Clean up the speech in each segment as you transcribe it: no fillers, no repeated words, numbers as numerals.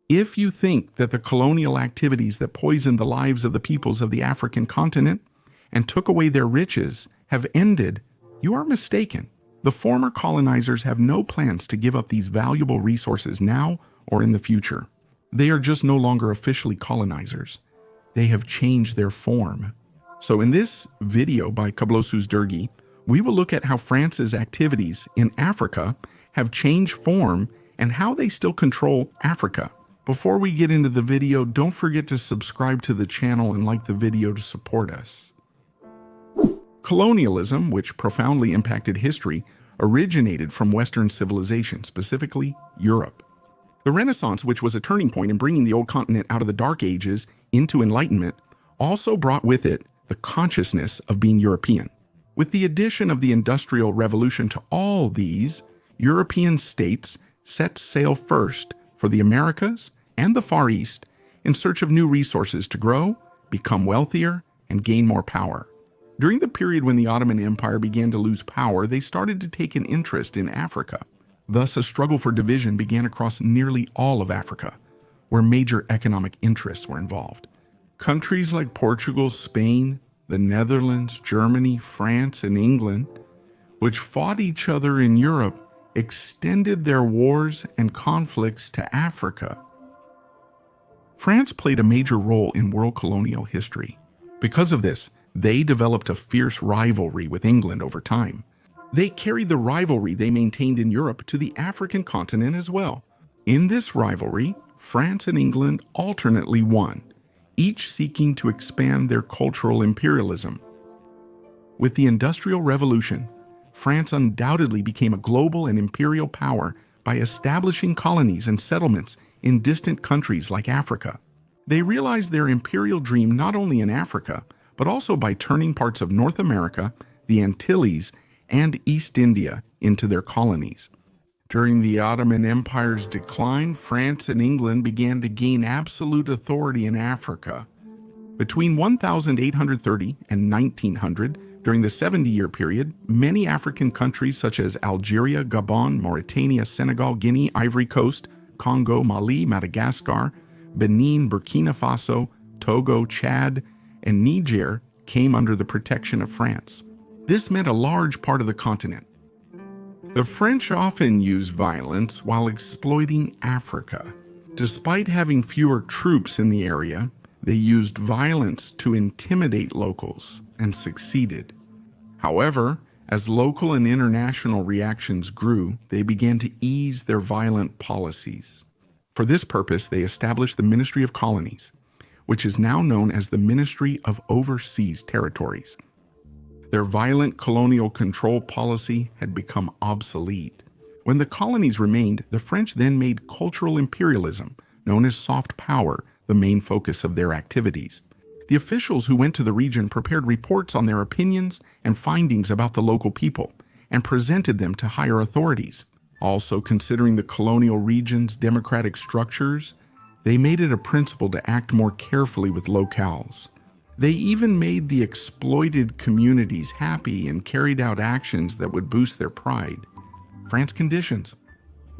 If you think that the colonial activities that poisoned the lives of the peoples of the African continent and took away their riches have ended, you are mistaken. The former colonizers have no plans to give up these valuable resources now or in the future. They are just no longer officially colonizers. They have changed their form. So in this video by Kablosus Dergi, we will look at how France's activities in Africa have changed form and how they still control Africa. Before we get into the video, don't forget to subscribe to the channel and like the video to support us. Colonialism, which profoundly impacted history, originated from Western civilization, specifically Europe. The Renaissance, which was a turning point in bringing the old continent out of the Dark Ages into Enlightenment, also brought with it the consciousness of being European. With the addition of the Industrial Revolution to all these, European states set sail first for the Americas and the Far East in search of new resources to grow, become wealthier, and gain more power. During the period when the Ottoman Empire began to lose power, they started to take an interest in Africa. Thus, a struggle for division began across nearly all of Africa, where major economic interests were involved. Countries like Portugal, Spain, the Netherlands, Germany, France, and England, which fought each other in Europe, extended their wars and conflicts to Africa. France played a major role in world colonial history. Because of this, they developed a fierce rivalry with England over time. They carried the rivalry they maintained in Europe to the African continent as well. In this rivalry, France and England alternately won, each seeking to expand their cultural imperialism. With the Industrial Revolution, France undoubtedly became a global and imperial power by establishing colonies and settlements in distant countries like Africa. They realized their imperial dream not only in Africa, but also by turning parts of North America, the Antilles, and East India into their colonies. During the Ottoman Empire's decline, France and England began to gain absolute authority in Africa. Between 1830 and 1900, during the 70-year period, many African countries such as Algeria, Gabon, Mauritania, Senegal, Guinea, Ivory Coast, Congo, Mali, Madagascar, Benin, Burkina Faso, Togo, Chad, and Niger came under the protection of France. This meant a large part of the continent. The French often used violence while exploiting Africa. Despite having fewer troops in the area, they used violence to intimidate locals and succeeded. However, as local and international reactions grew, they began to ease their violent policies. For this purpose, they established the Ministry of Colonies, which is now known as the Ministry of Overseas Territories. Their violent colonial control policy had become obsolete. When the colonies remained, the French then made cultural imperialism, known as soft power, the main focus of their activities. The officials who went to the region prepared reports on their opinions and findings about the local people and presented them to higher authorities. Also, considering the colonial region's democratic structures, they made it a principle to act more carefully with locales. They even made the exploited communities happy and carried out actions that would boost their pride. France conditions.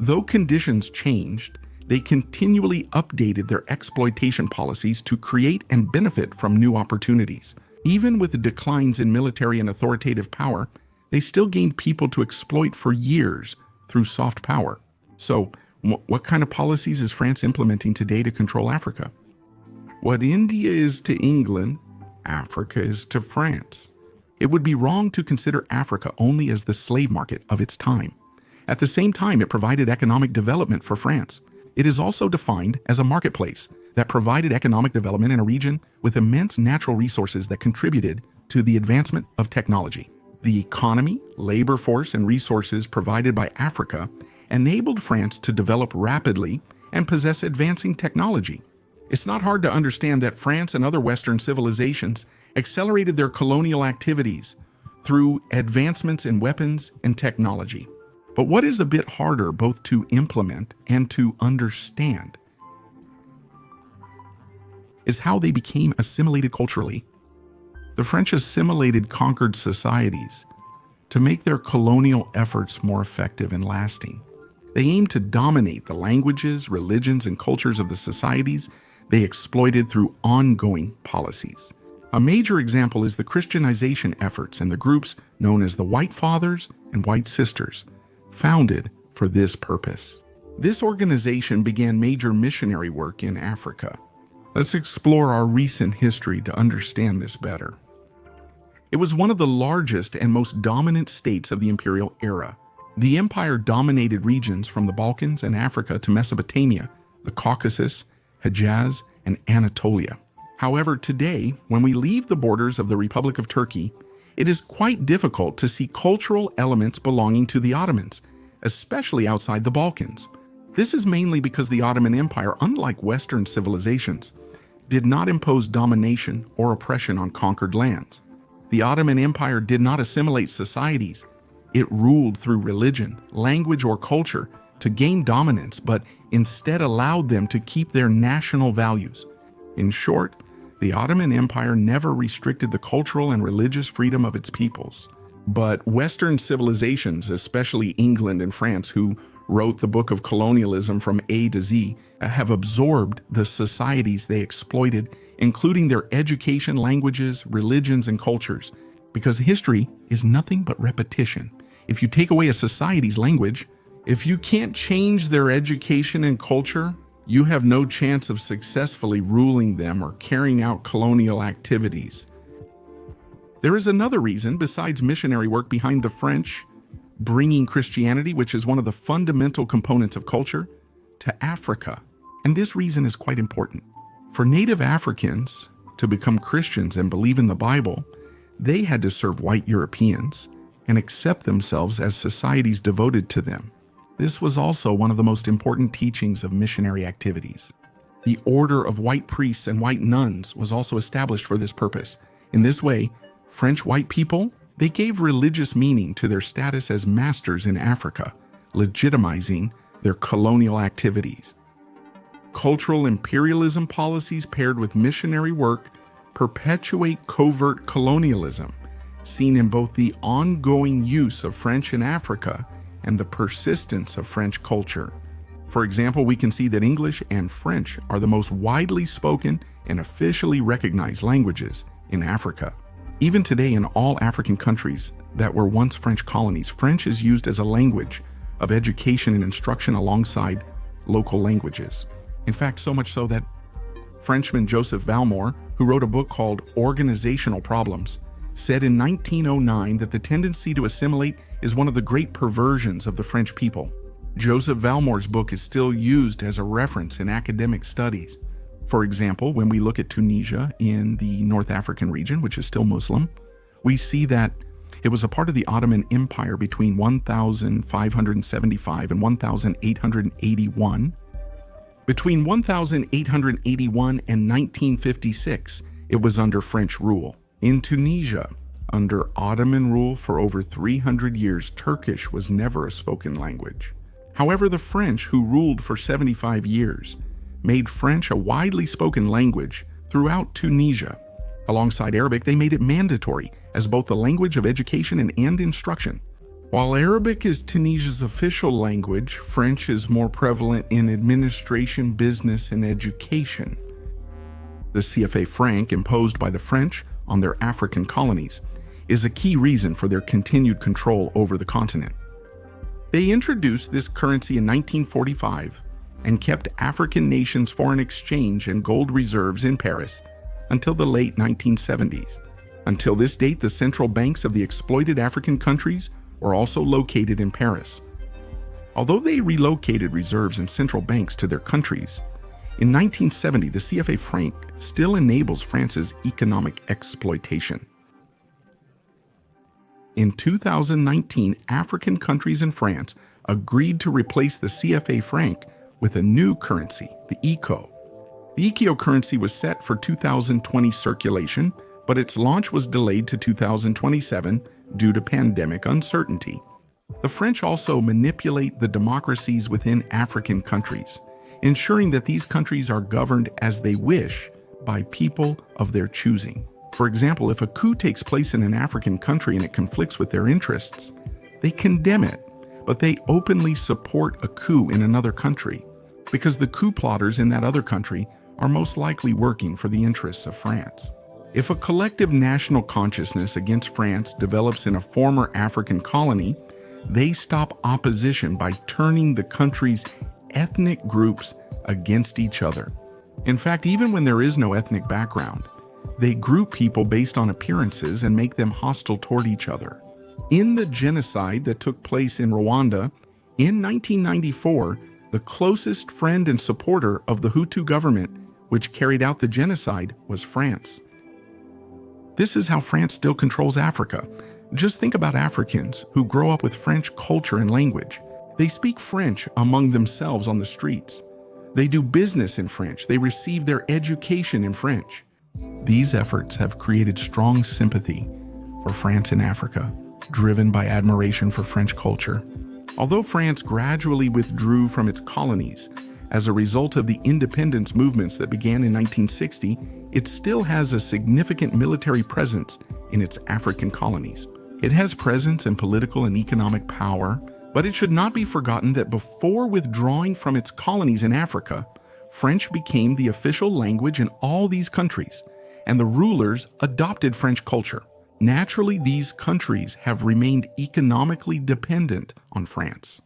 Though conditions changed, they continually updated their exploitation policies to create and benefit from new opportunities. Even with the declines in military and authoritative power, they still gained people to exploit for years through soft power. So, what kind of policies is France implementing today to control Africa? What India is to England, Africa is to France. It would be wrong to consider Africa only as the slave market of its time. At the same time, it provided economic development for France. It is also defined as a marketplace that provided economic development in a region with immense natural resources that contributed to the advancement of technology. The economy, labor force, and resources provided by Africa enabled France to develop rapidly and possess advancing technology. It's not hard to understand that France and other Western civilizations accelerated their colonial activities through advancements in weapons and technology. But what is a bit harder both to implement and to understand is how they became assimilated culturally. The French assimilated conquered societies to make their colonial efforts more effective and lasting. They aimed to dominate the languages, religions, and cultures of the societies they exploited through ongoing policies. A major example is the Christianization efforts and the groups known as the White Fathers and White Sisters, founded for this purpose. This organization began major missionary work in Africa. Let's explore our recent history to understand this better. It was one of the largest and most dominant states of the imperial era. The empire dominated regions from the Balkans and Africa to Mesopotamia, the Caucasus, Hejaz, and Anatolia. However, today, when we leave the borders of the Republic of Turkey, it is quite difficult to see cultural elements belonging to the Ottomans, especially outside the Balkans. This is mainly because the Ottoman Empire, unlike Western civilizations, did not impose domination or oppression on conquered lands. The Ottoman Empire did not assimilate societies. It ruled through religion, language, or culture to gain dominance, but instead allowed them to keep their national values. In short, the Ottoman Empire never restricted the cultural and religious freedom of its peoples. But Western civilizations, especially England and France, who wrote the book of colonialism from A to Z, have absorbed the societies they exploited, including their education, languages, religions, and cultures, because history is nothing but repetition. If you take away a society's language, if you can't change their education and culture, you have no chance of successfully ruling them or carrying out colonial activities. There is another reason besides missionary work behind the French bringing Christianity, which is one of the fundamental components of culture, to Africa. And this reason is quite important. For native Africans to become Christians and believe in the Bible, they had to serve white Europeans and accept themselves as societies devoted to them. This was also one of the most important teachings of missionary activities. The order of white priests and white nuns was also established for this purpose. In this way, French white people, they gave religious meaning to their status as masters in Africa, legitimizing their colonial activities. Cultural imperialism policies paired with missionary work perpetuate covert colonialism, seen in both the ongoing use of French in Africa and the persistence of French culture. For example, we can see that English and French are the most widely spoken and officially recognized languages in Africa. Even today, in all African countries that were once French colonies, French is used as a language of education and instruction alongside local languages. In fact, so much so that Frenchman Joseph Valmore, who wrote a book called Organizational Problems, said in 1909 that the tendency to assimilate is one of the great perversions of the French people. Joseph Valmore's book is still used as a reference in academic studies. For example, when we look at Tunisia in the North African region, which is still Muslim, we see that it was a part of the Ottoman Empire between 1575 and 1881. Between 1881 and 1956, it was under French rule. In Tunisia, under Ottoman rule for over 300 years, Turkish was never a spoken language. However, the French, who ruled for 75 years, made French a widely spoken language throughout Tunisia. Alongside Arabic, they made it mandatory as both the language of education and instruction. While Arabic is Tunisia's official language, French is more prevalent in administration, business, and education. The CFA franc imposed by the French on their African colonies is a key reason for their continued control over the continent. They introduced this currency in 1945 and kept African nations' foreign exchange and gold reserves in Paris until the late 1970s. Until this date, the central banks of the exploited African countries were also located in Paris. Although they relocated reserves and central banks to their countries, in 1970 the CFA franc still enables France's economic exploitation. In 2019, African countries and France agreed to replace the CFA franc with a new currency, the ECO. The ECO currency was set for 2020 circulation, but its launch was delayed to 2027 due to pandemic uncertainty. The French also manipulate the democracies within African countries, ensuring that these countries are governed as they wish by people of their choosing. For example, if a coup takes place in an African country and it conflicts with their interests, they condemn it, but they openly support a coup in another country because the coup plotters in that other country are most likely working for the interests of France. If a collective national consciousness against France develops in a former African colony, they stop opposition by turning the country's ethnic groups against each other. In fact, even when there is no ethnic background, they group people based on appearances and make them hostile toward each other. In the genocide that took place in Rwanda in 1994, the closest friend and supporter of the Hutu government, which carried out the genocide, was France. This is how France still controls Africa. Just think about Africans who grow up with French culture and language. They speak French among themselves on the streets. They do business in French. They receive their education in French. These efforts have created strong sympathy for France in Africa, driven by admiration for French culture. Although France gradually withdrew from its colonies as a result of the independence movements that began in 1960, it still has a significant military presence in its African colonies. It has presence and political and economic power, but it should not be forgotten that before withdrawing from its colonies in Africa, French became the official language in all these countries, and the rulers adopted French culture. Naturally, these countries have remained economically dependent on France.